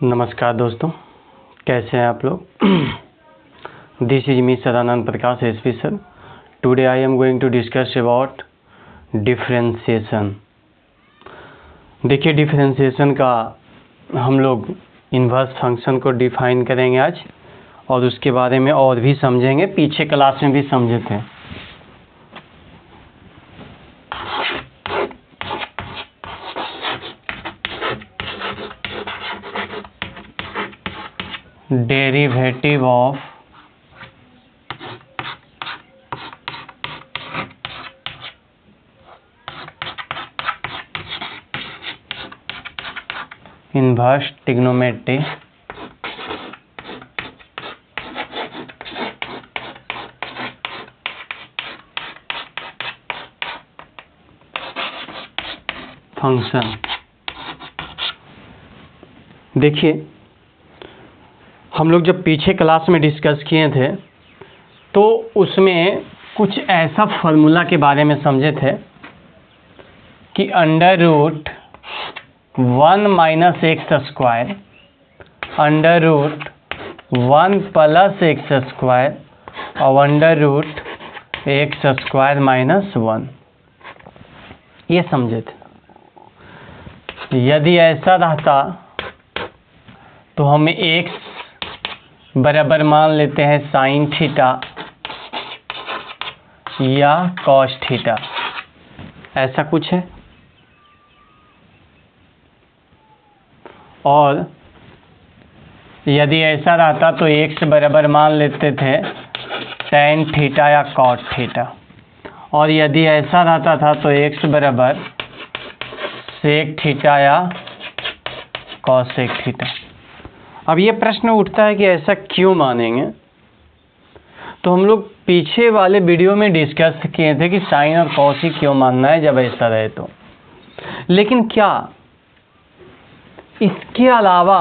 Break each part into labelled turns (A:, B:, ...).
A: नमस्कार दोस्तों, कैसे हैं आप लोग। This is me Sadanand Prakash SP sir. Today I am going to discuss about differentiation. देखिए, डिफरेंशिएशन का हम लोग इन्वर्स फंक्शन को डिफाइन करेंगे आज, और उसके बारे में और भी समझेंगे। पीछे क्लास में भी समझे थे। Derivative of inverse trigonometry function. देखिए, हम लोग जब पीछे क्लास में डिस्कस किए थे तो उसमें कुछ ऐसा फार्मूला के बारे में समझे थे कि under root 1 minus x square under root 1 plus x square और under root x square minus 1, ये समझे थे। यदि ऐसा रहता तो हमें एक्स बराबर मान लेते हैं साइन थीटा या कॉस थीटा, ऐसा कुछ है। और यदि ऐसा रहता तो एक्स बराबर मान लेते थे टेन थीटा या कॉट थीटा, और यदि ऐसा रहता था तो एक्स बराबर सेक थीटा या कॉसेक थीटा। अब ये प्रश्न उठता है कि ऐसा क्यों मानेंगे। तो हम लोग पीछे वाले वीडियो में डिस्कस किए थे कि साइन और कॉस ही क्यों मानना है जब ऐसा रहे तो। लेकिन क्या इसके अलावा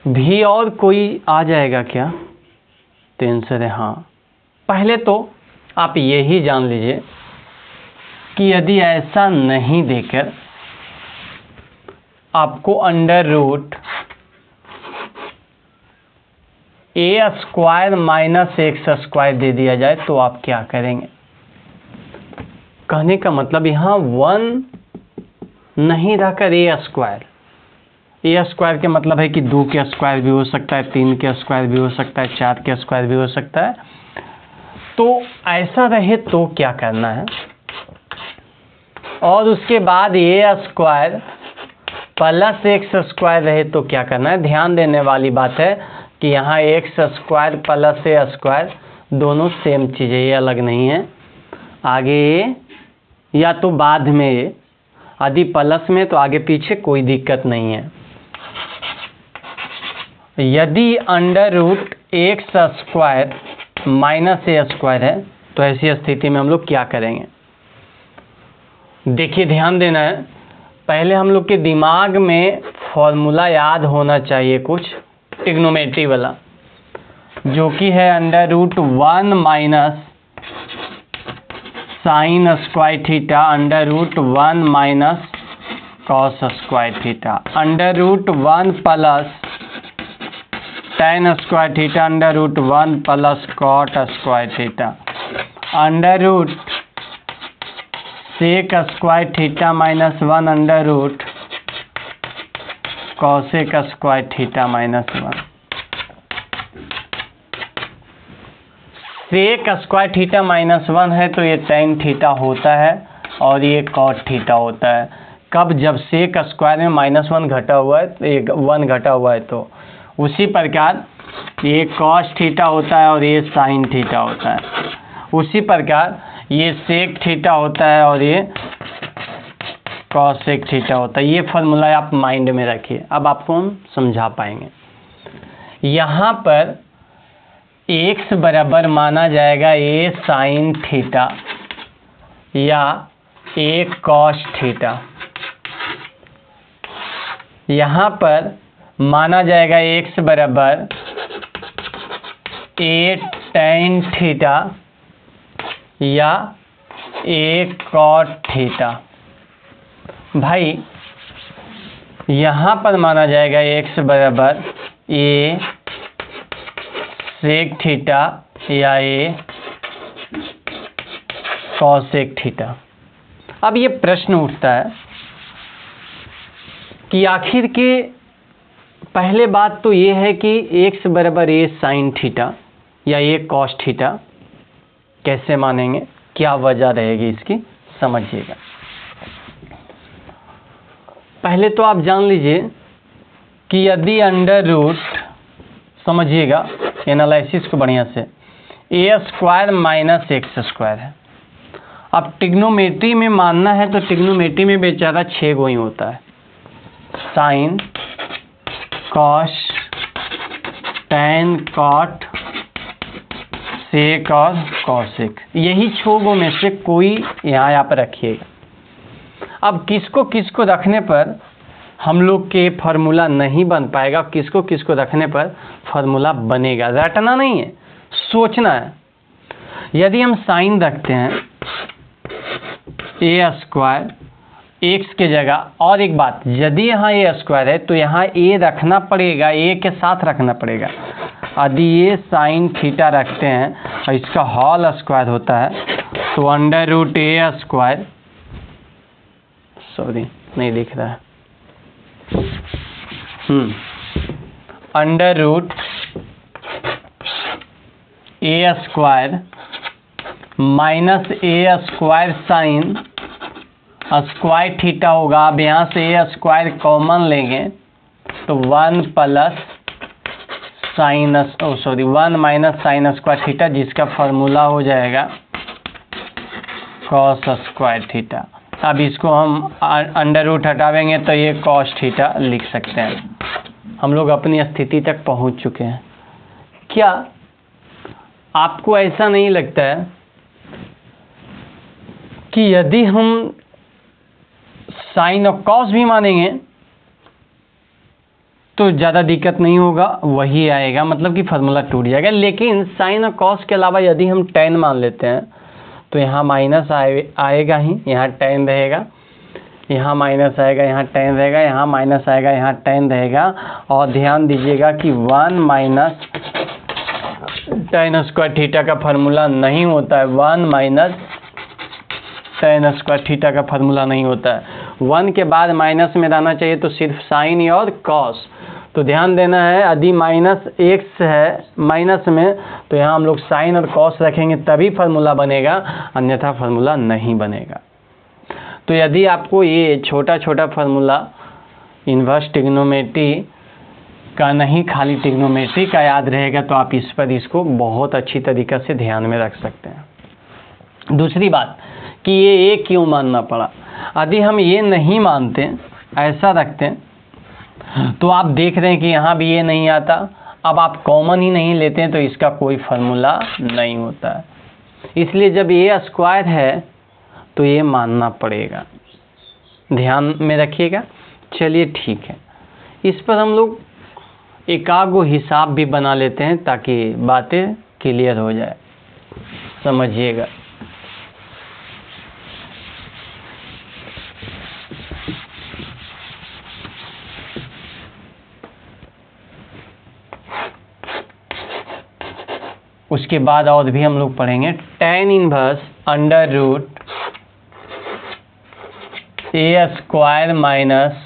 A: भी और कोई आ जाएगा क्या? तो आंसर है हाँ। पहले तो आप यही जान लीजिए कि यदि ऐसा नहीं देकर आपको under root a square minus x square दे दिया जाए तो आप क्या करेंगे? कहने का मतलब यहाँ 1 नहीं रहकर ए स्क्वायर के मतलब है कि 2 के स्क्वायर भी हो सकता है, 3 के स्क्वायर भी हो सकता है, 4 के स्क्वायर भी हो सकता है। तो ऐसा रहे तो क्या करना है? और उसके बाद ए स्क्वायर प्लस एक्स स्क्वायर रहे तो क्या करना है? ध्यान देने वाली बात है कि यहाँ एक्स स्क्वायर प्लस ए स्क्वायर दोनों सेम चीज़ है, ये अलग नहीं है। आगे ए या तो बाद में ए, यदि प्लस में तो आगे पीछे कोई दिक्कत नहीं है। यदि under root x square minus a square है तो ऐसी स्थिति में हम लोग क्या करेंगे? देखिए, ध्यान देना है। पहले हम लोग के दिमाग में फॉर्मूला याद होना चाहिए कुछ ट्रिग्नोमेट्री वाला, जो कि है under root 1 minus sine square theta under root 1 minus cos square theta under root 1 plus tan square theta under root 1 plus cot square theta under root sec square theta minus 1 under root cosec square theta minus 1। Sec square theta minus 1 है तो ये tan theta होता है और ये cot theta होता है। कब? जब सेक स्क्वायर में -1 घटा हुआ है, तो ये 1 घटा हुआ है। तो उसी प्रकार ये कॉस थीटा होता है और ये साइन थीटा होता है। उसी प्रकार ये सेक थीटा होता है और ये कॉसेक थीटा होता है। ये फार्मूला आप माइंड में रखिए, अब आपको हम समझा पाएंगे। यहाँ पर एक्स बराबर माना जाएगा ए साइन थीटा या ए कॉस थीटा। यहाँ पर माना जाएगा एक्स बराबर ए टेन थीटा या ए कॉट थीटा। भाई यहाँ पर माना जाएगा x बराबर a सेक थीटा या a कॉसेक थीटा। अब ये प्रश्न उठता है कि आखिर के पहले बात तो ये है कि x बराबर a साइन थीटा या a कॉस थीटा कैसे मानेंगे, क्या वजह रहेगी इसकी, समझिएगा। पहले तो आप जान लीजिए कि यदि अंडर रूट, समझिएगा एनालिसिस को बढ़िया से, a square minus x square है। अब ट्रिग्नोमेट्री में मानना है तो ट्रिग्नोमेट्री में बेचारा 6 गो ही होता है, sine cos tan cot sec और कॉसेक, यही 6 गो में से कोई यहाँ आप रखिएगा। अब किसको किसको रखने पर हम लोग के फार्मूला नहीं बन पाएगा, किसको किसको रखने पर फार्मूला बनेगा, रटना नहीं है, सोचना है। यदि हम साइन रखते हैं ए स्क्वायर एक्स के जगह, और एक बात, यदि यहाँ ए स्क्वायर है तो यहाँ ए रखना पड़ेगा, ए के साथ रखना पड़ेगा। यदि ये साइन थीटा रखते हैं और इसका होल स्क्वायर होता है तो under root a square, sorry नहीं दिख रहा है, under root a square minus a square sine square theta होगा। अब यहाँ से ए स्क्वायर कॉमन लेंगे तो 1 plus sign 1 minus sine square theta, जिसका फार्मूला हो जाएगा कॉस स्क्वायर थीटा। अब इसको हम अंडर रूट हटावेंगे तो ये कॉस थीटा लिख सकते हैं। हम लोग अपनी स्थिति तक पहुंच चुके हैं। क्या आपको ऐसा नहीं लगता है कि यदि हम साइन और कॉस भी मानेंगे तो ज़्यादा दिक्कत नहीं होगा, वही आएगा, मतलब कि फार्मूला टूट जाएगा। लेकिन साइन और कॉस के अलावा यदि हम टेन मान लेते हैं तो यहाँ माइनस आएगा ही, यहाँ टेन रहेगा, यहाँ माइनस आएगा, यहाँ टेन रहेगा, यहाँ माइनस आएगा, यहाँ टेन रहेगा। और ध्यान दीजिएगा कि 1 माइनस टेन स्क्वायर थीटा का फार्मूला नहीं होता है, 1 माइनस टेन स्क्वायर थीटा का फार्मूला नहीं होता है। 1 के बाद माइनस में रहना चाहिए तो सिर्फ साइन और कॉस। तो ध्यान देना है, यदि माइनस एक्स है माइनस में तो यहाँ हम लोग साइन और कॉस रखेंगे तभी फार्मूला बनेगा, अन्यथा फार्मूला नहीं बनेगा। तो यदि आपको ये छोटा छोटा फार्मूला इन्वर्स ट्रिग्नोमेट्री का नहीं, खाली ट्रिग्नोमेट्री का याद रहेगा तो आप इस पर इसको बहुत अच्छी तरीक़े से ध्यान में रख सकते हैं। दूसरी बात कि ये ए क्यों मानना पड़ा। यदि हम ये नहीं मानते, ऐसा रखते, तो आप देख रहे हैं कि यहाँ भी ये नहीं आता। अब आप कॉमन ही नहीं लेते हैं तो इसका कोई फार्मूला नहीं होता है। इसलिए जब ए स्क्वायर है तो ये मानना पड़ेगा, ध्यान में रखिएगा। चलिए ठीक है, इस पर हम लोग एकागो हिसाब भी बना लेते हैं ताकि बातें क्लियर हो जाए, समझिएगा। उसके बाद और भी हम लोग पढ़ेंगे tan inverse under root a square minus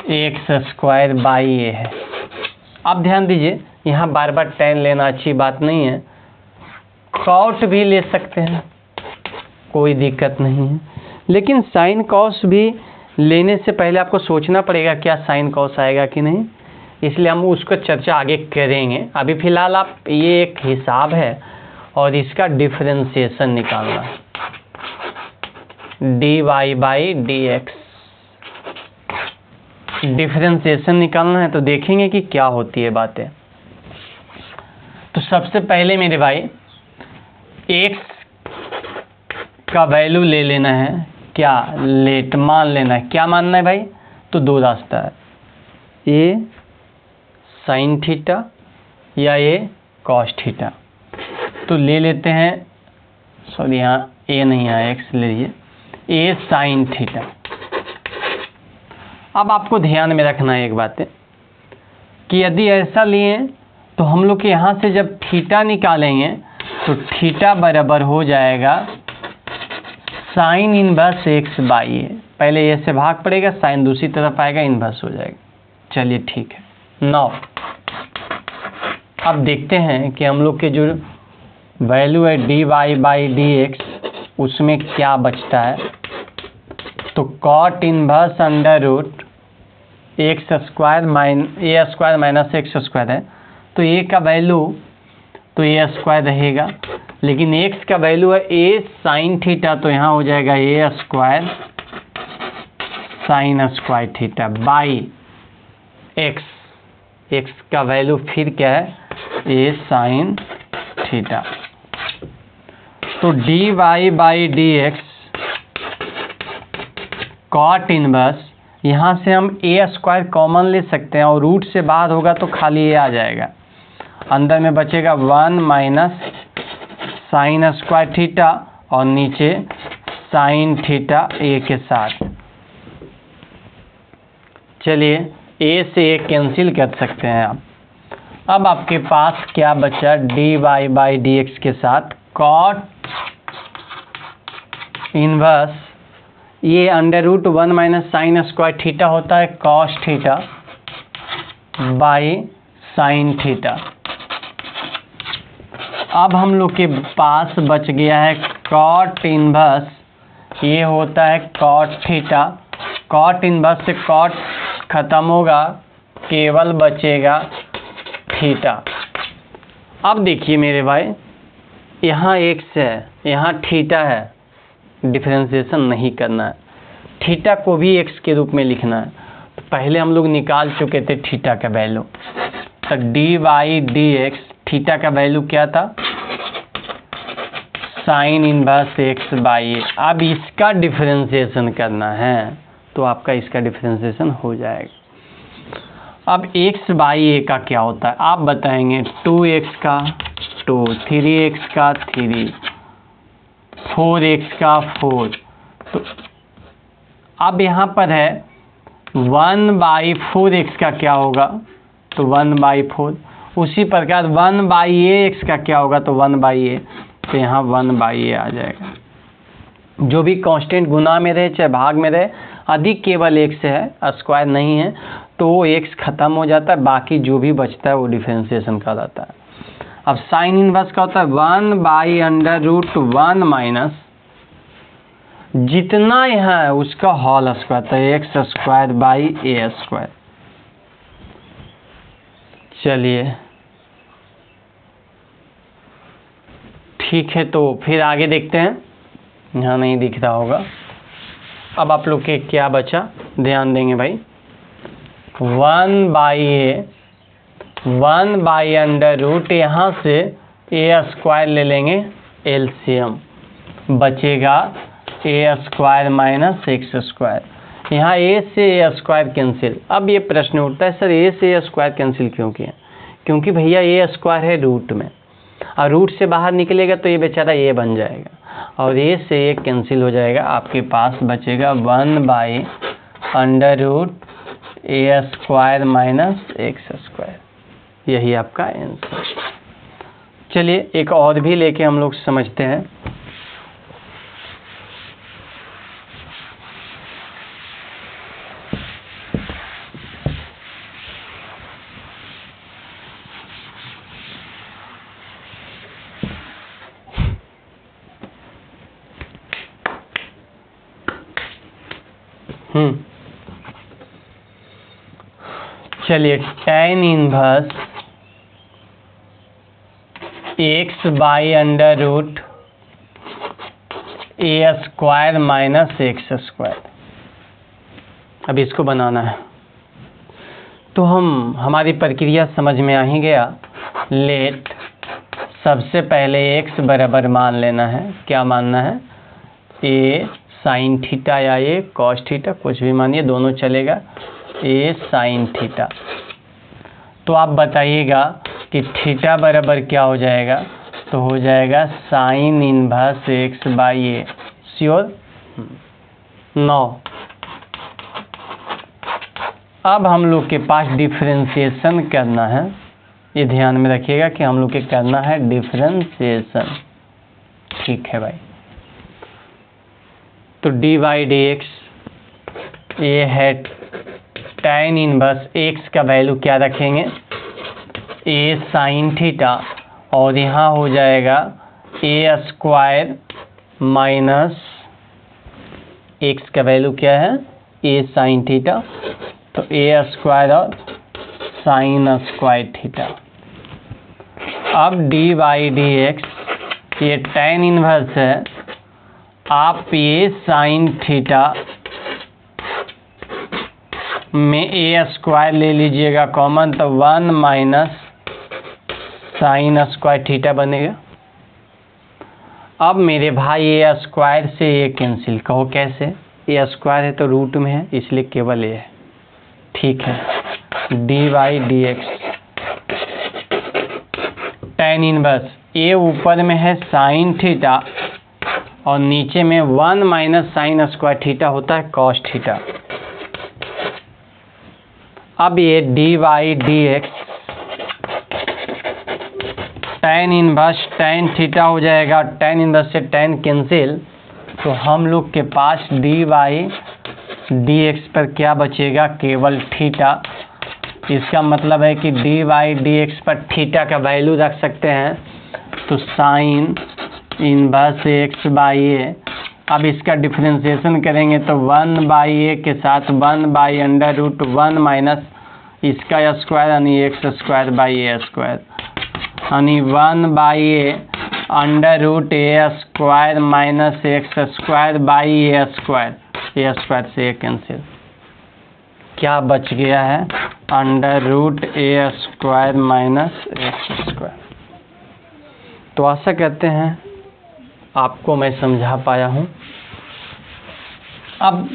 A: x square by a है। अब ध्यान दीजिए, यहाँ बार बार tan लेना अच्छी बात नहीं है, कॉट भी ले सकते हैं, कोई दिक्कत नहीं है। लेकिन साइन कॉस भी लेने से पहले आपको सोचना पड़ेगा क्या साइन कॉस आएगा कि नहीं, इसलिए हम उसको चर्चा आगे करेंगे। अभी फ़िलहाल आप, ये एक हिसाब है और इसका डिफरेंशिएशन निकालना है, dy by d x, differentiation निकालना है। तो देखेंगे कि क्या होती है बातें। तो सबसे पहले मेरे भाई x का वैल्यू ले लेना है, क्या लेट मान लेना है, क्या मानना है भाई। तो दो रास्ता है, ए साइन थीटा या ए कॉस थीटा। तो ले लेते हैं, सॉरी यहाँ ए नहीं है, एक्स ले लीजिए, ए साइन थीटा। अब आपको ध्यान में रखना है एक बात है कि यदि ऐसा लिए तो हम लोग के यहाँ से जब थीटा निकालेंगे तो थीटा बराबर हो जाएगा sign inverse x by a. पहले ए से भाग पड़ेगा, साइन दूसरी तरफ आएगा, इनवर्स हो जाएगा। चलिए ठीक है। नाउ अब देखते हैं कि हम लोग के जो वैल्यू है d y by d x उसमें क्या बचता है। तो cot inverse under root x square a square minus x square है, तो ए का वैल्यू तो ए स्क्वायर रहेगा, लेकिन एक्स का वैल्यू है ए साइन थीटा, तो यहाँ हो जाएगा a square sine square theta by x. X का वैल्यू फिर क्या है, ए साइन थीटा। तो d y by d x cot inverse, यहाँ से हम ए स्क्वायर कॉमन ले सकते हैं और रूट से बाहर होगा तो खाली ए आ जाएगा, अंदर में बचेगा 1 माइनस साइन स्क्वायर थीटा और नीचे साइन थीटा ए के साथ। चलिए ए से ए कैंसिल कर सकते हैं आप। अब आपके पास क्या बचा, d y by d x के साथ कॉट इनवर्स, ये under root 1 minus sine square theta होता है cos theta by sine theta. अब हम लोग के पास बच गया है कॉट इनवर्स, ये होता है कॉट थीटा। कॉट इनवर्स से कॉट खत्म होगा, केवल बचेगा थीटा। अब देखिए मेरे भाई, यहाँ एक्स है, यहाँ थीटा है, डिफरेंशिएशन नहीं करना है, थीटा को भी एक्स के रूप में लिखना है। तो पहले हम लोग निकाल चुके थे थीटा का वैल्यू, तो d y d x, theta का वैल्यू क्या था, साइन इनवर्स एक्स बाई ए। अब इसका डिफरेंशिएशन करना है तो आपका इसका डिफरेंशिएशन हो जाएगा। अब एक्स बाई ए का क्या होता है आप बताएंगे, 2x का 2, 3x का 3, 4x का 4। तो अब यहाँ पर है 1/4x का क्या होगा, तो 1/4। उसी प्रकार 1/ax का क्या होगा, तो 1/a, तो यहाँ 1/a आ जाएगा। जो भी कांस्टेंट गुना में रहे चाहे भाग में रहे, अधिक केवल x है, स्क्वायर नहीं है, तो वो x खत्म हो जाता है, बाकी जो भी बचता है वो डिफरेंशिएशन कहलाता है। अब साइन इनवर्स का होता है 1/√1 माइनस जितना यहाँ है उसका होल स्क्वायर, तो x square by a square. चलिए ठीक है, तो फिर आगे देखते हैं, यहाँ नहीं दिख रहा होगा। अब आप लोग के क्या बचा, ध्यान देंगे भाई, 1/a, 1/√, यहाँ से ए स्क्वायर ले लेंगे एलसीएम, बचेगा ए स्क्वायर माइनस एक्स स्क्वायर। यहाँ ए से ए स्क्वायर कैंसिल। अब ये प्रश्न उठता है, सर ए से ए स्क्वायर कैंसिल क्यों किया, क्योंकि भैया ए स्क्वायर है रूट में, और रूट से बाहर निकलेगा तो ये बेचारा ए बन जाएगा, और ए से ए कैंसिल हो जाएगा। आपके पास बचेगा 1/√a square minus x square. यही आपका आंसर। चलिए एक और भी लेके हम लोग समझते हैं। चलिए tan inverse x by √a square minus x square. अब इसको बनाना है तो हमारी प्रक्रिया समझ में आ ही गया। लेट सबसे पहले x बराबर मान लेना है, क्या मानना है, a साइन थीटा या a कॉस थीटा, कुछ भी मानिए, दोनों चलेगा, a साइन थीटा। तो आप बताइएगा कि थीटा बराबर क्या हो जाएगा, तो हो जाएगा sign inverse x by A. Sure? 9 अब हम लोग के पास डिफरेंशिएशन करना है। ये ध्यान में रखिएगा कि हम लोग के करना है डिफरेंशिएशन। ठीक है भाई। तो डी बाई डी एक्स ये है tan इनवर्स x का वैल्यू क्या रखेंगे, a साइन थीटा, और यहाँ हो जाएगा a स्क्वायर माइनस x का वैल्यू क्या है a साइन थीटा, तो a स्क्वायर और साइन स्क्वायर थीटा। अब डी बाई डी एक्स ये tan इनवर्स है, आप ये साइन थीटा में a स्क्वायर ले लीजिएगा कॉमन, तो 1 माइनस साइन स्क्वायर थीटा बनेगा। अब मेरे भाई a स्क्वायर से ये कैंसिल, कहो कैसे, a स्क्वायर है तो रूट में है इसलिए केवल a है। ठीक है। D by d x tan inverse a ऊपर में है साइन थीटा और नीचे में 1 माइनस साइन स्क्वायर थीटा होता है कॉस थीटा। अब ये D by d x tan inverse tan theta हो जाएगा, tan इनवर्स से tan कैंसिल, तो हम लोग के पास डी बाई डी एक्स पर क्या बचेगा, केवल थीटा। इसका मतलब है कि डी बाई डी एक्स पर थीटा का वैल्यू रख सकते हैं, तो साइन इनवर्स एक्स बाई ए। अब इसका डिफरेंशिएशन करेंगे तो 1 बाई ए के साथ 1 बाई अंडर रूट 1 माइनस इसका स्क्वायर यानी x square by a square, यानी 1 by a under root a square minus x square by a square से ए कैंसिल। क्या बच गया है, under root a square minus x square. तो आशा करते हैं आपको मैं समझा पाया हूँ। अब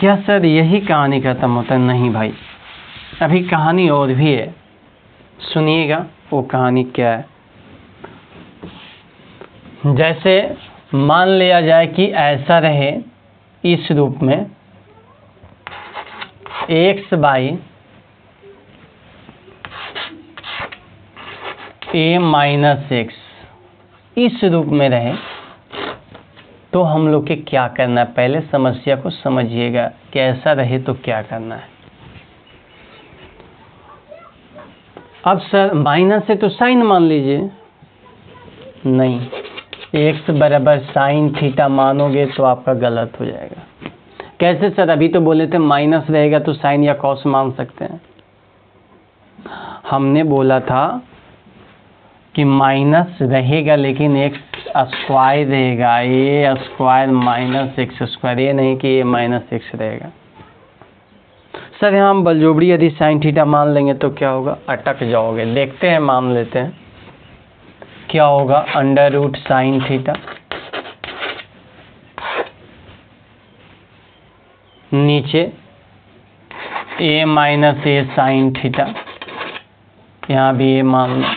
A: क्या सर यही कहानी खत्म होता है, नहीं भाई, अभी कहानी और भी है, सुनिएगा वो कहानी क्या है। जैसे मान लिया जाए कि ऐसा रहे इस रूप में x by a minus x, इस रूप में रहे तो हम लोग के क्या करना है, पहले समस्या को समझिएगा कि ऐसा रहे तो क्या करना है। अब सर माइनस है तो साइन मान लीजिए, नहीं, x बराबर साइन थीटा मानोगे तो आपका गलत हो जाएगा। कैसे सर, अभी तो बोले थे माइनस रहेगा तो साइन या कॉस मान सकते हैं। हमने बोला था कि माइनस रहेगा लेकिन एक्स स्क्वायर रहेगा, ए स्क्वायर माइनस एक्स स्क्वायर, ये नहीं कि ए माइनस एक्स रहेगा। सर यहाँ हम बलजोबड़ी यदि साइन थीटा मान लेंगे तो क्या होगा, अटक जाओगे। देखते हैं, मान लेते हैं क्या होगा, अंडर रूट साइन थीटा नीचे a minus a sine theta, यहाँ भी ए मान लो,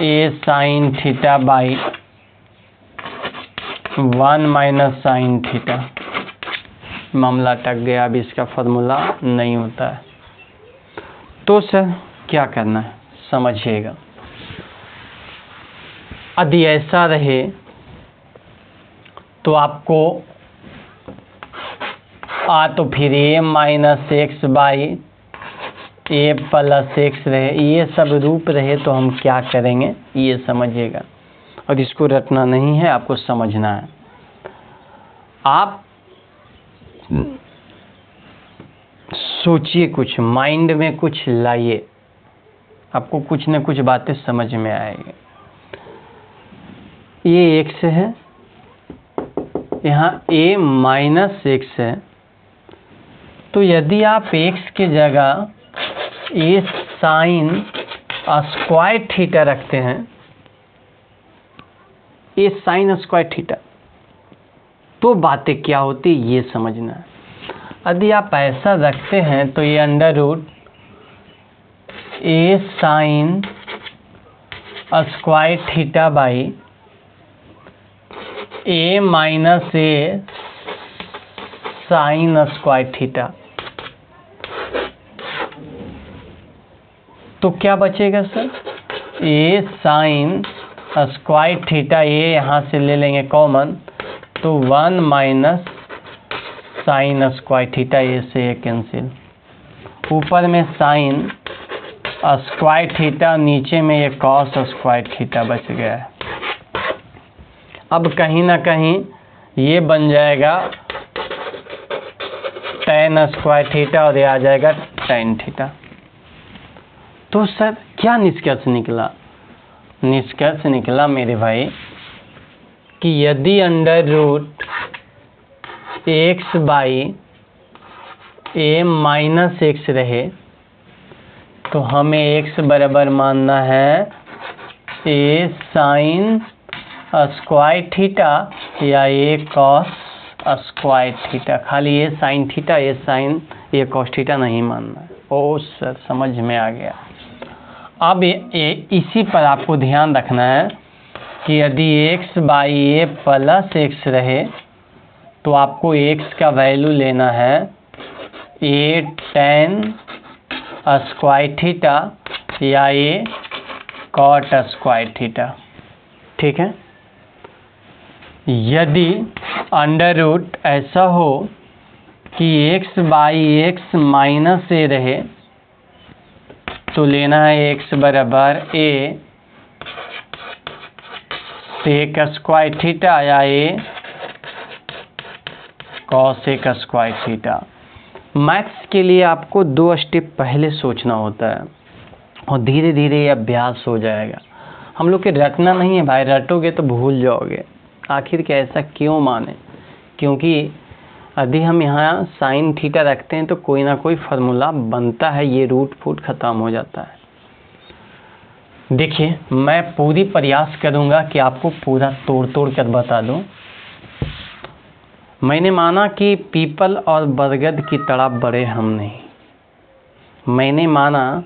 A: a sine theta by 1 minus sine theta. मामला अटक गया, अब इसका फॉर्मूला नहीं होता है। तो सर क्या करना है समझिएगा। यदि ऐसा रहे तो आपको तो फिर a minus x by a plus x रहे, ये सब रूप रहे तो हम क्या करेंगे ये समझिएगा। और इसको रटना नहीं है, आपको समझना है। आप सोचिए, कुछ माइंड में कुछ लाइए, आपको कुछ न कुछ बातें समझ में आएगी। ये एक्स है, यहाँ ए माइनस एक्स है, तो यदि आप एक्स की जगह ए साइन स्क्वायर थीटा रखते हैं, ए साइन स्क्वायर थीटा, तो बातें क्या होती ये समझना है। यदि आप ऐसा रखते हैं तो ये under root a sine square theta by a minus a sine square theta, तो क्या बचेगा sir, a sine square theta, ये यहाँ से ले लेंगे कॉमन, तो 1 माइनस साइन स्क्वायर थीटा, ये से ये कैंसिल, ऊपर में साइन स्क्वायर थीटा, नीचे में ये कॉस स्क्वायर थीटा बच गया है। अब कहीं ना कहीं ये बन जाएगा tan स्क्वायर थीटा और ये आ जाएगा tan थीटा। तो सर क्या निष्कर्ष निकला? निष्कर्ष निकला मेरे भाई कि यदि under root x by a minus x रहे तो हमें एक्स बराबर मानना है ए साइन स्क्वायर थीटा या ए कॉस स्क्वायर थीटा। खाली ये साइन थीटा, ये साइन, ये कॉस थीटा नहीं मानना है। ओ सर समझ में आ गया। अब इसी पर आपको ध्यान रखना है कि यदि x by a plus x रहे तो आपको एक्स का वैल्यू लेना है ए tan स्क्वायर थीटा या ए कॉट स्क्वायर थीटा। ठीक है। यदि अंडर रूट ऐसा हो कि एक्स बाई एक्स माइनस ए रहे तो लेना है एक्स बराबर ए सेक स्क्वायर थीटा या ए कॉसेक स्क्वायर थीटा। मैथ्स के लिए आपको 2 स्टेप पहले सोचना होता है और धीरे धीरे ये अभ्यास हो जाएगा। हम लोग के रटना नहीं है भाई, रटोगे तो भूल जाओगे। आखिर क्या ऐसा क्यों माने? क्योंकि यदि हम यहाँ साइन थीटा रखते हैं तो कोई ना कोई फार्मूला बनता है, ये रूट फूट ख़त्म हो जाता है। देखिए मैं पूरी प्रयास करूँगा कि आपको पूरा तोड़ तोड़ कर बता दूँ। मैंने माना कि पीपल और बरगद की तरह बड़े हम नहीं। मैंने माना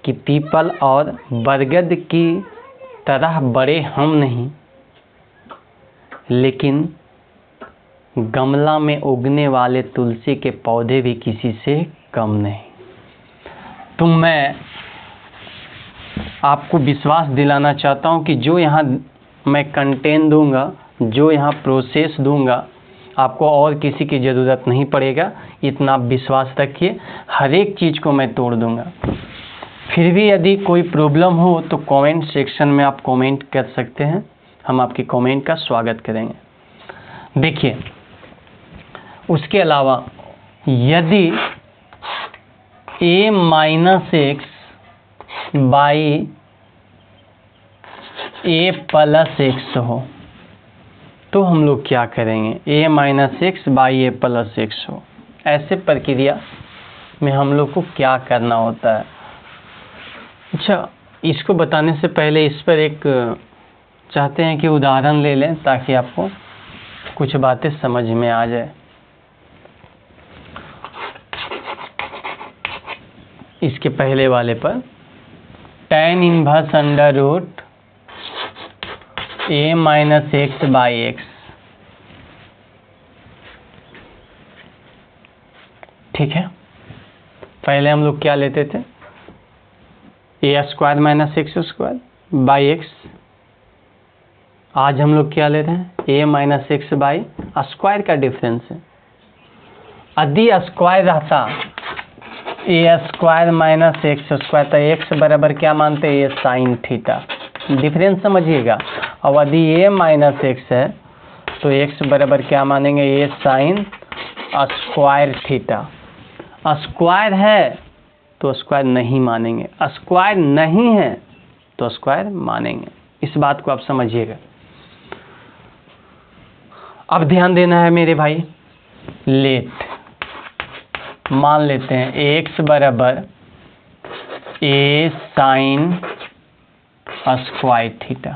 A: कि पीपल और बरगद की तरह बड़े हम नहीं, लेकिन गमला में उगने वाले तुलसी के पौधे भी किसी से कम नहीं। तो मैं आपको विश्वास दिलाना चाहता हूं कि जो यहाँ मैं कंटेंट दूंगा, जो यहाँ प्रोसेस दूंगा, आपको और किसी की ज़रूरत नहीं पड़ेगा। इतना आप विश्वास रखिए, हर एक चीज़ को मैं तोड़ दूंगा। फिर भी यदि कोई प्रॉब्लम हो तो कमेंट सेक्शन में आप कमेंट कर सकते हैं, हम आपकी कमेंट का स्वागत करेंगे। देखिए उसके अलावा यदि a minus x by a plus x हो तो हम लोग क्या करेंगे? a minus x by a plus x हो, ऐसे प्रक्रिया में हम लोग को क्या करना होता है? अच्छा, इसको बताने से पहले इस पर एक चाहते हैं कि उदाहरण ले लें ताकि आपको कुछ बातें समझ में आ जाए। इसके पहले वाले पर tan inverse under root a minus x by x. ठीक है, पहले हम लोग क्या लेते थे? A square minus x square by x. आज हम लोग क्या ले रहे हैं? A minus x by square का डिफरेंस है। यदि स्क्वायर रहता a square minus x square, तो एक्स बराबर क्या मानते हैं? ए साइन थीटा। डिफरेंस समझिएगा। और यदि ए माइनस एक्स है तो एक्स बराबर क्या मानेंगे? ए साइन स्क्वायर थीटा। स्क्वायर है तो स्क्वायर नहीं मानेंगे, स्क्वायर नहीं है तो स्क्वायर मानेंगे। इस बात को आप समझिएगा। अब ध्यान देना है मेरे भाई। लेट मान लेते हैं एक्स बराबर ए साइन स्क्वायर थीटा।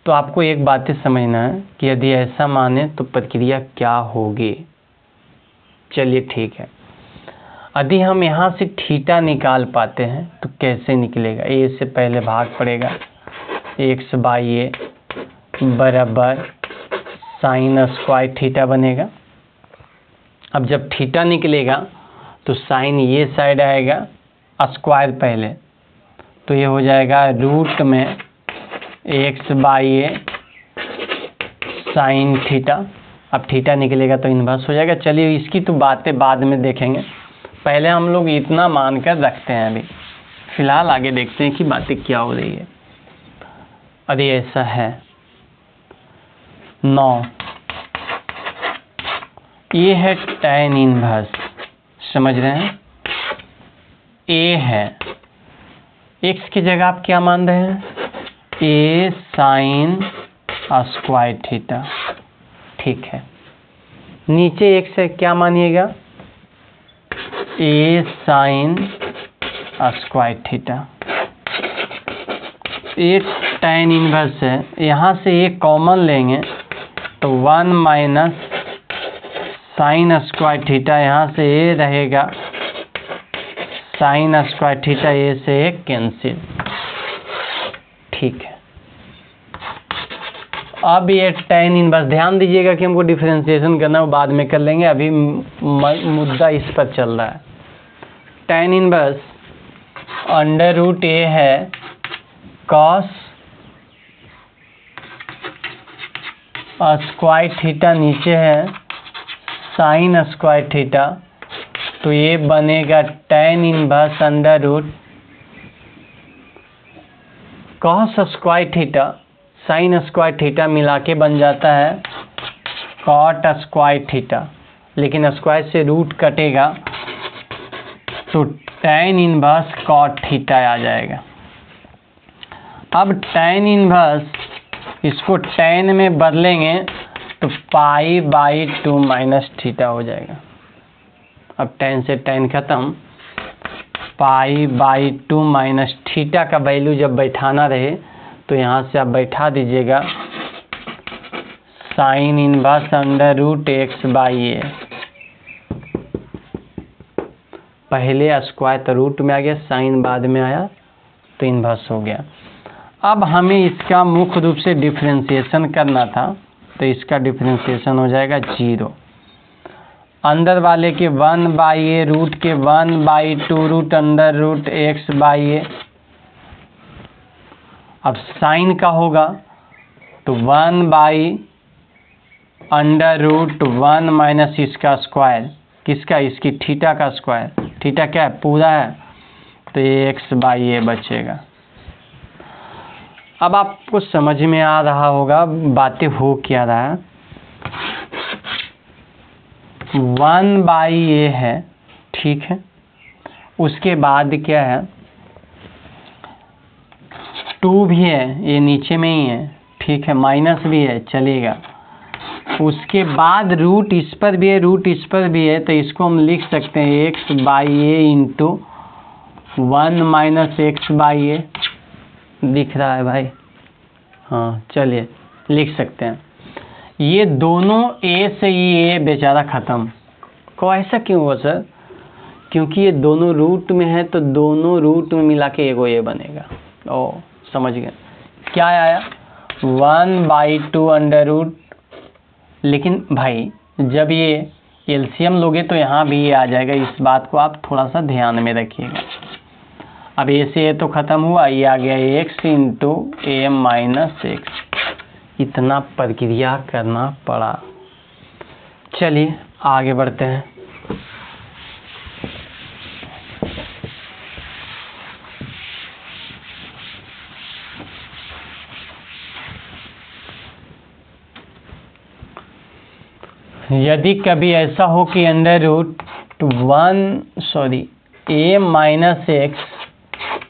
A: तो आपको एक बात समझना है कि यदि ऐसा माने तो प्रक्रिया क्या होगी। चलिए ठीक है, यदि हम यहाँ से थीटा निकाल पाते हैं तो कैसे निकलेगा? ए से पहले भाग पड़ेगा, एक्स बाई ए बराबर साइन स्क्वायर थीटा बनेगा। अब जब थीटा निकलेगा तो साइन ये साइड आएगा, स्क्वायर पहले, तो ये हो जाएगा रूट में x by A sine theta. अब थीटा निकलेगा तो इन्वर्स हो जाएगा। चलिए इसकी तो बातें बाद में देखेंगे, पहले हम लोग इतना मानकर रखते हैं। अभी फिलहाल आगे देखते हैं कि बातें क्या हो रही है। अरे ऐसा है 9, ये है tan इनवर्स, समझ रहे हैं। ए है, x की जगह आप क्या मान रहे हैं, ए साइन स्क्वायर थीटा, ठीक है। नीचे x है, क्या मानिएगा, ए साइन स्क्वायर थीटा। एक tan इनवर्स है, यहाँ से एक कॉमन लेंगे तो 1 माइनस साइन स्क्वायर थीटा, यहाँ से ए रहेगा साइन स्क्वायर थीटा, ए से एक कैंसिल, ठीक है। अब ये tan इनवर्स, ध्यान दीजिएगा कि हमको डिफरेंशिएशन करना है, वो बाद में कर लेंगे, अभी मुद्दा इस पर चल रहा है। tan इनवर्स अंडर रूट ए है कॉस स्क्वायर थीटा, नीचे है साइन स्क्वायर थीटा, तो ये बनेगा tan inverse under root cos square theta sine square theta मिला के बन जाता है कॉट स्क्वायर थीटा, लेकिन स्क्वायर से रूट कटेगा तो tan इनवर्स कॉट थीटा आ जाएगा। अब tan इनवर्स इसको tan में बदलेंगे तो पाई बाई 2 माइनस थीटा हो जाएगा। अब tan से tan खत्म, पाई बाई 2 माइनस थीटा का वैल्यू जब बैठाना रहे तो यहाँ से आप बैठा दीजिएगा sine inverse under root x by a, पहले स्क्वायर तो रूट में आ गया, साइन बाद में आया तो इनवर्स हो गया। अब हमें इसका मुख्य रूप से डिफरेंशिएशन करना था, तो इसका डिफरेंशिएशन हो जाएगा 0, अंदर वाले के 1 बाई ए रूट के 1 by 2 root under root x by ए। अब साइन का होगा तो 1 बाई अंडर रूट 1 माइनस इसका स्क्वायर, किसका, इसकी थीटा का स्क्वायर, थीटा क्या है, पूरा है, तो ये एक्स बाई ए बचेगा। अब आपको समझ में आ रहा होगा बातें हो क्या रहा है। 1 बाई ए है, ठीक है, उसके बाद क्या है 2 भी है, ये नीचे में ही है, ठीक है, माइनस भी है, चलेगा। उसके बाद रूट इस पर भी है, रूट इस पर भी है, तो इसको हम लिख सकते हैं x by A into 1 minus x by A, दिख रहा है भाई, हाँ चलिए लिख सकते हैं। ये दोनों ए से ही ए बेचारा ख़त्म, को ऐसा क्यों हुआ सर, क्योंकि ये दोनों रूट में है तो दोनों रूट में मिला के एगो ए बनेगा। ओ समझ गए, क्या आया 1 बाई 2 अंडर रूट, लेकिन भाई जब ये एलसीएम लोगे तो यहाँ भी ये आ जाएगा, इस बात को आप थोड़ा सा ध्यान में रखिएगा। अब ए से ए तो ख़त्म हुआ, ये आ गया एक्स इंटू ए माइनस एक्स, इतना प्रक्रिया करना पड़ा। चलिए आगे बढ़ते हैं। यदि कभी ऐसा हो कि under root a minus x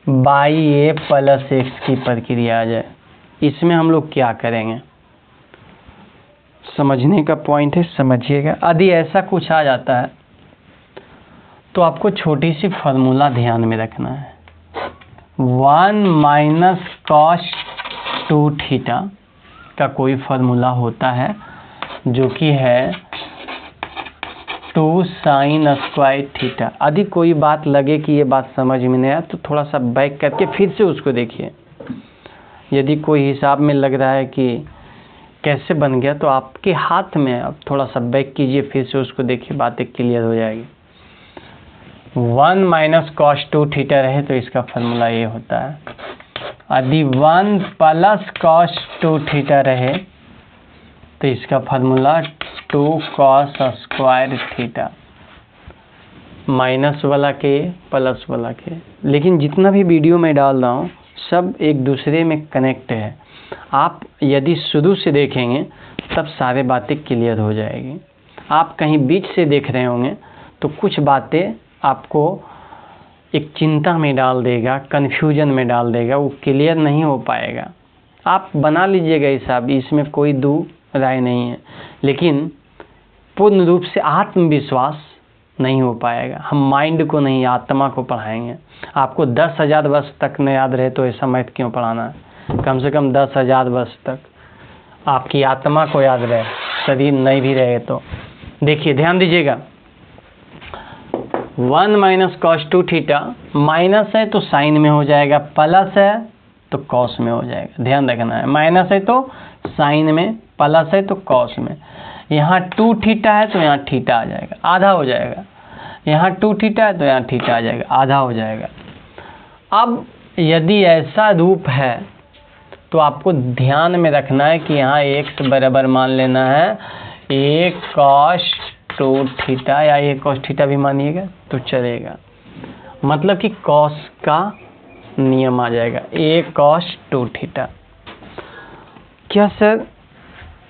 A: by a plus x की प्रक्रिया आ जाए, इसमें हम लोग क्या करेंगे, समझने का पॉइंट है, समझिएगा। यदि ऐसा कुछ आ जाता है तो आपको छोटी सी फार्मूला ध्यान में रखना है। 1 माइनस कॉस 2 थीटा का कोई फार्मूला होता है जो कि है 2 साइन स्क्वायर थीटा। यदि कोई बात लगे कि ये बात समझ में नहीं आया तो थोड़ा सा बैक करके फिर से उसको देखिए। यदि कोई हिसाब में लग रहा है कि कैसे बन गया तो आपके हाथ में, अब थोड़ा सा बैक कीजिए, फिर से उसको देखिए, बातें क्लियर हो जाएगी। 1 माइनस कॉस 2 थीटा रहे तो इसका फार्मूला ये होता है। यदि 1 प्लस कॉस 2 थीटा रहे तो इसका formula 2 cos square theta, minus वाला के प्लस वाला के। लेकिन जितना भी वीडियो में डाल रहा हूँ सब एक दूसरे में कनेक्ट है। आप यदि शुरू से देखेंगे तब सारे बातें क्लियर हो जाएगी। आप कहीं बीच से देख रहे होंगे तो कुछ बातें आपको एक चिंता में डाल देगा, कन्फ्यूजन में डाल देगा, वो क्लियर नहीं हो पाएगा। आप बना लीजिएगा हिसाब, इसमें कोई दो राय नहीं है, लेकिन पूर्ण रूप से आत्मविश्वास नहीं हो पाएगा। हम माइंड को नहीं, आत्मा को पढ़ाएंगे। आपको 10,000 वर्ष तक न याद रहे तो ऐसा मैथ क्यों पढ़ाना है? कम से कम 10,000 वर्ष तक आपकी आत्मा को याद रहे, शरीर नहीं भी रहे तो। देखिए ध्यान दीजिएगा, 1 माइनस कॉस 2 थीटा, माइनस है तो साइन में हो जाएगा, प्लस है तो कॉस में हो जाएगा। ध्यान रखना है, माइनस है तो साइन में, प्लस है तो कॉस में। यहाँ 2 थीटा है तो यहाँ थीटा आ जाएगा, आधा हो जाएगा। यहाँ 2 थीटा है तो यहाँ थीटा आ जाएगा, आधा हो जाएगा। अब यदि ऐसा रूप है तो आपको ध्यान में रखना है कि यहाँ x बराबर मान लेना है a cos 2 थीटा, या a cos थीटा भी मानिएगा तो चलेगा। मतलब कि cos का नियम आ जाएगा, a cos 2 थीटा। क्या सर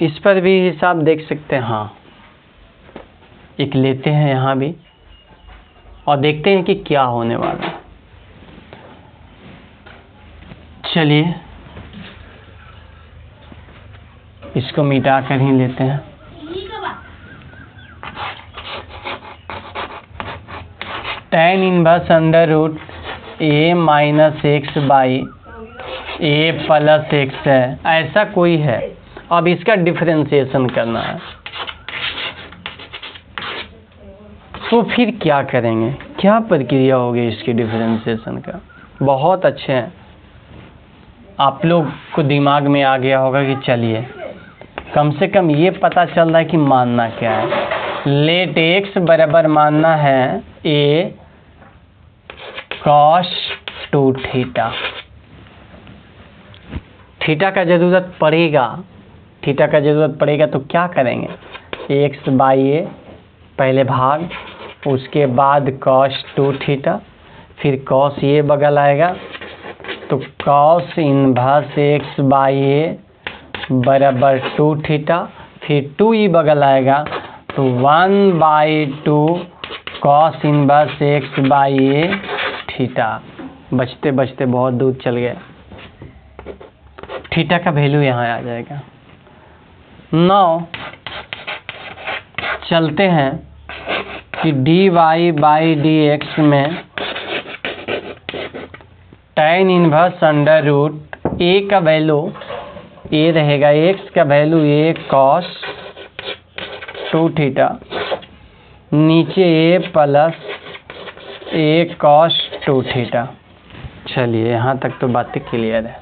A: इस पर भी हिसाब देख सकते हैं? हाँ, एक लेते हैं यहाँ भी और देखते हैं कि क्या होने वाला है। चलिए इसको मिटा कर ही लेते हैं। tan inverse under root a minus x by a plus x है, ऐसा कोई है। अब इसका डिफरेंशिएशन करना है तो फिर क्या करेंगे, क्या प्रक्रिया होगी इसकी डिफरेंशिएशन का? बहुत अच्छे हैं, आप लोग को दिमाग में आ गया होगा कि चलिए कम से कम ये पता चल रहा है कि मानना क्या है। लेट x बराबर मानना है a cos 2 थीटा। थीटा का ज़रूरत पड़ेगा, थीटा का ज़रूरत पड़ेगा तो क्या करेंगे, x बाई ए पहले भाग, उसके बाद cos 2 थीटा, फिर cos ये बगल आएगा तो cos इनवर्स x बाई ए बराबर 2 थीटा, फिर 2 ई बगल आएगा तो 1/2 cos inverse x by A theta. बचते बचते बहुत दूर चल गए, थीटा का वैल्यू यहाँ आ जाएगा। नाउ चलते हैं कि dy बाई dx में tan inverse under root a का वैल्यू a रहेगा, x का वैल्यू a cos 2 थीटा, नीचे a plus a cos 2 theta. चलिए यहाँ तक तो बातें क्लियर है।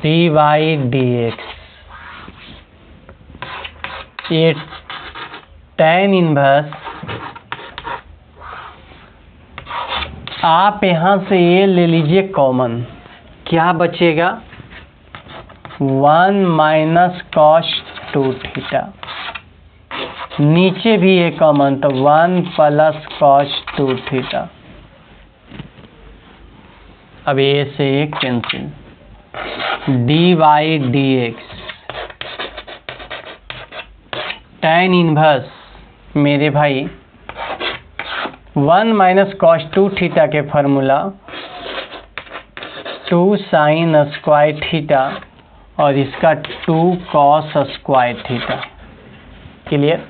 A: dy dx ये tan इनवर्स, आप यहाँ से ये ले लीजिए कॉमन, क्या बचेगा 1 माइनस कॉस 2 थीटा, नीचे भी ये कॉमन तो 1 प्लस कॉस 2 थीटा। अब ये से ये cancel, dy dx tan inverse मेरे भाई 1 माइनस कॉस 2 थीटा के फार्मूला 2 साइन स्क्वायर थीटा और इसका 2 कॉस स्क्वायर थीटा। क्लियर,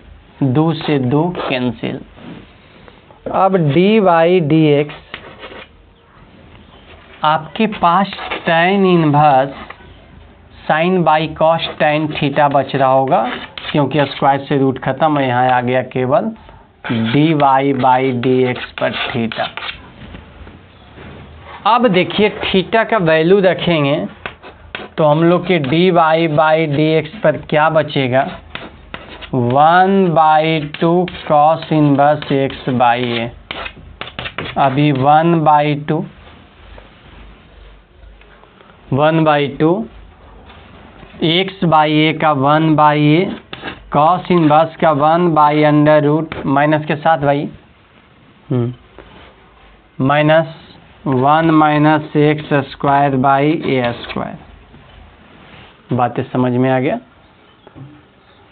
A: 2 से 2 कैंसिल। अब dy dx आपके पास tan inverse sine by cos tan theta बच रहा होगा, क्योंकि स्क्वायर से रूट खत्म है, यहाँ आ गया केवल dy बाई dx पर थीटा। अब देखिए थीटा का वैल्यू रखेंगे तो हम लोग के dy/dx पर क्या बचेगा, 1/2 cos इनवर्स x/a। अभी 1/2 x/a का 1/a, cos इनवर्स का 1/√, माइनस के साथ भाई माइनस 1 - x² बातें समझ में आ गया।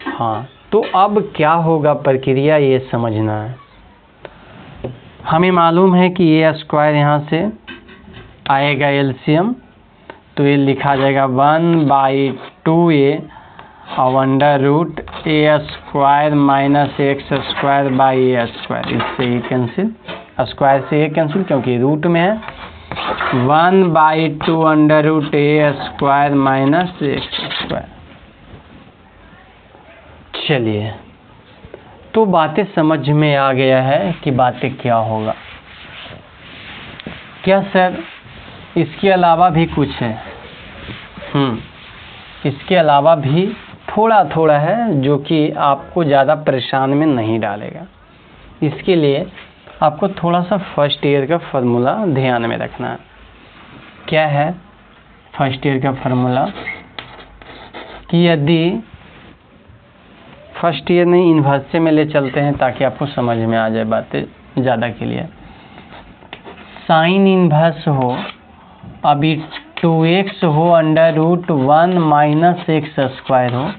A: हाँ, तो अब क्या होगा, प्रक्रिया ये समझना है। हमें मालूम है कि a² यहाँ से आएगा एलसीएम, तो ये लिखा जाएगा 1/2a और √a² - x² इससे ये कैंसिल, स्क्वायर से ये कैंसिल क्योंकि रूट में है, 1/2 √a² - x²। चलिए, तो बातें समझ में आ गया है कि बातें क्या होगा। क्या सर इसके अलावा भी कुछ है? इसके अलावा भी थोड़ा थोड़ा है जो कि आपको ज़्यादा परेशान में नहीं डालेगा। इसके लिए आपको थोड़ा सा फर्स्ट ईयर का फार्मूला ध्यान में रखना है। क्या है फर्स्ट ईयर का फार्मूला, कि यदि फर्स्ट ईयर नहीं इन्वर्स में ले चलते हैं ताकि आपको समझ में आ जाए बातें ज़्यादा के लिए। साइन इन्वर्स हो, अभी 2x हो √1 - x² हो,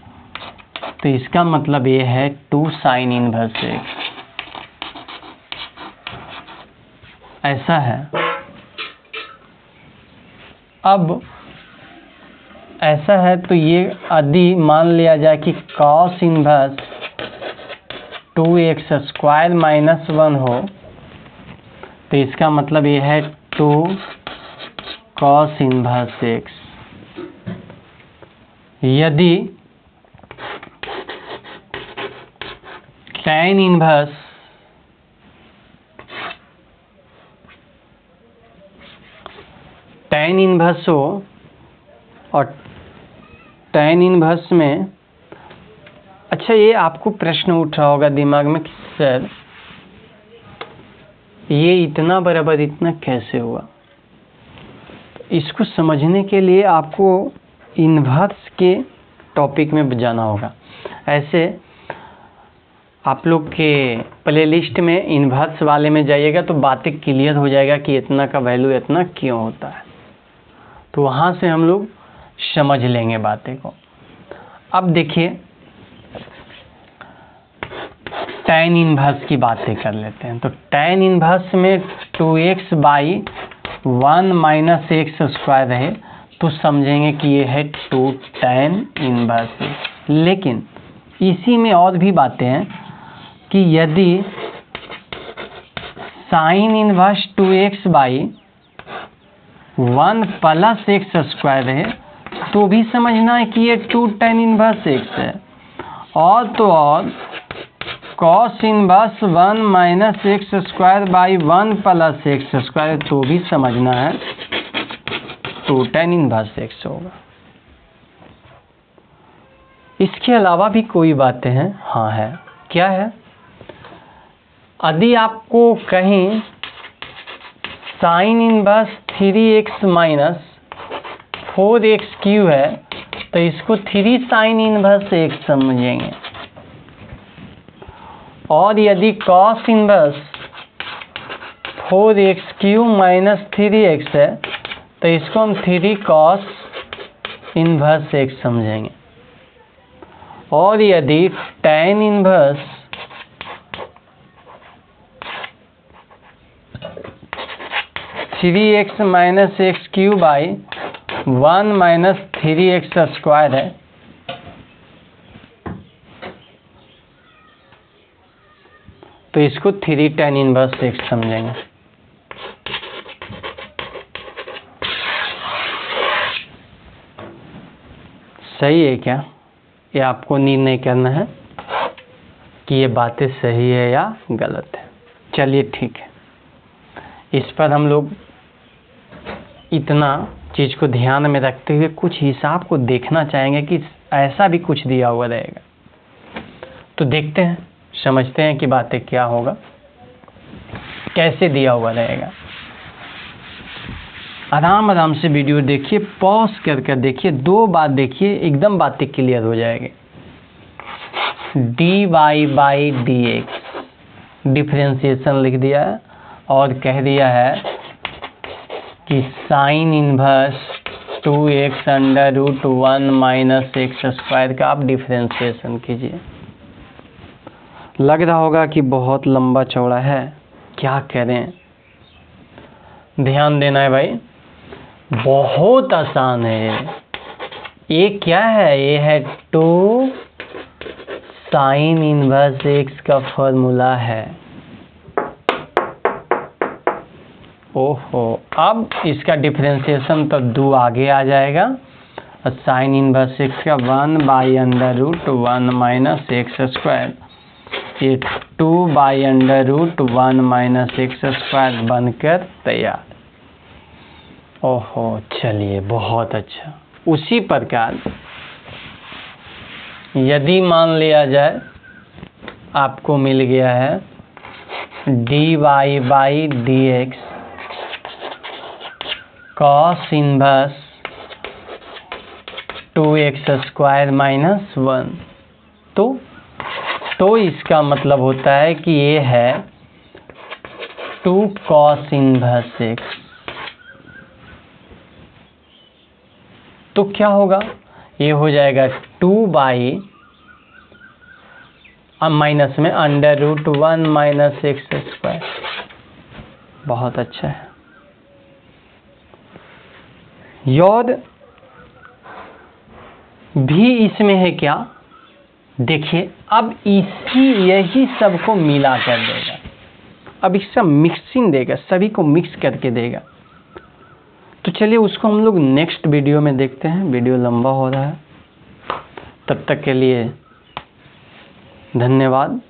A: तो इसका मतलब ये है 2 साइन इन्वर्स x। ऐसा है। अब ऐसा है तो ये यदि मान लिया जाए कि cos इन्वर्स 2x² - 1 हो, तो इसका मतलब ये है 2 cos इन्वर्स x। यदि tan इन्वर्स हो, और tan इन्वर्स में, अच्छा ये आपको प्रश्न उठ रहा होगा दिमाग में कि सर ये इतना बराबर इतना कैसे हुआ। इसको समझने के लिए आपको इन्वर्स के टॉपिक में जाना होगा। ऐसे आप लोग के प्लेलिस्ट में इन्वर्स वाले में जाइएगा तो बातें क्लियर हो जाएगा कि इतना का वैल्यू इतना क्यों होता है, तो वहाँ से हम लोग समझ लेंगे बातें को। अब देखिए tan इन्वर्स की बातें कर लेते हैं। तो tan इन्वर्स में 2x/1 - x² है, तो समझेंगे कि ये है 2 tan इन्वर्स। लेकिन इसी में और भी बातें हैं कि यदि साइन इन्वर्स 2x/1 + x² है, तो भी समझना है कि ये 2 tan इन्वर्स x है। और तो और cos इन्वर्स 1 - x²/1 + x², तो भी समझना है 2 tan इन्वर्स x होगा। इसके अलावा भी कोई बातें हैं? हाँ है। क्या है? यदि आपको कहीं साइन इन्वर्स 3x - 4x³ है, तो इसको 3 साइन इन्वर्स x समझेंगे। और यदि cos इन्वर्स 4x³ - 3x है, तो इसको हम 3 cos इन्वर्स x समझेंगे। और यदि tan inverse 3x - x³/1 - 3x² है, तो इसको 3 tan इन्वर्स x समझेंगे। सही है क्या? ये आपको निर्णय करना है कि ये बातें सही है या गलत है। चलिए ठीक है, इस पर हम लोग इतना चीज़ को ध्यान में रखते हुए कुछ हिसाब को देखना चाहेंगे कि ऐसा भी कुछ दिया हुआ रहेगा। तो देखते हैं, समझते हैं कि बातें क्या होगा, कैसे दिया हुआ रहेगा। आराम आराम से वीडियो देखिए, पॉज कर देखिए, 2 बार देखिए, एकदम बातें क्लियर हो जाएगी। dy/dx डिफरेंशिएशन लिख दिया है और कह दिया है कि साइन इनवर्स 2x √1 - x² का आप डिफरेंशिएशन कीजिए। लग रहा होगा कि बहुत लंबा चौड़ा है, क्या करें। ध्यान देना है भाई, बहुत आसान है। ये क्या है, ये है 2 साइन इनवर्स x का फॉर्मूला है। ओहो, अब इसका डिफरेंशिएशन तो 2 आगे आ जाएगा और साइन इनवर्स x का 1/√1 - x², ये 2/√1 - x² बनकर तैयार। ओहो, चलिए बहुत अच्छा। उसी प्रकार यदि मान लिया जाए आपको मिल गया है dy/dx cos इनवर्स 2x² - 1, तो इसका मतलब होता है कि ये है 2 cos इनवर्स x। तो क्या होगा, ये हो जाएगा 2 बाई माइनस में √1 - x²। बहुत अच्छा है। योग भी इसमें है क्या, देखिए अब यही सबको मिला कर देगा, अब इसका मिक्सिंग देगा, सभी को मिक्स करके देगा। तो चलिए उसको हम लोग नेक्स्ट वीडियो में देखते हैं, वीडियो लंबा हो रहा है। तब तक के लिए धन्यवाद।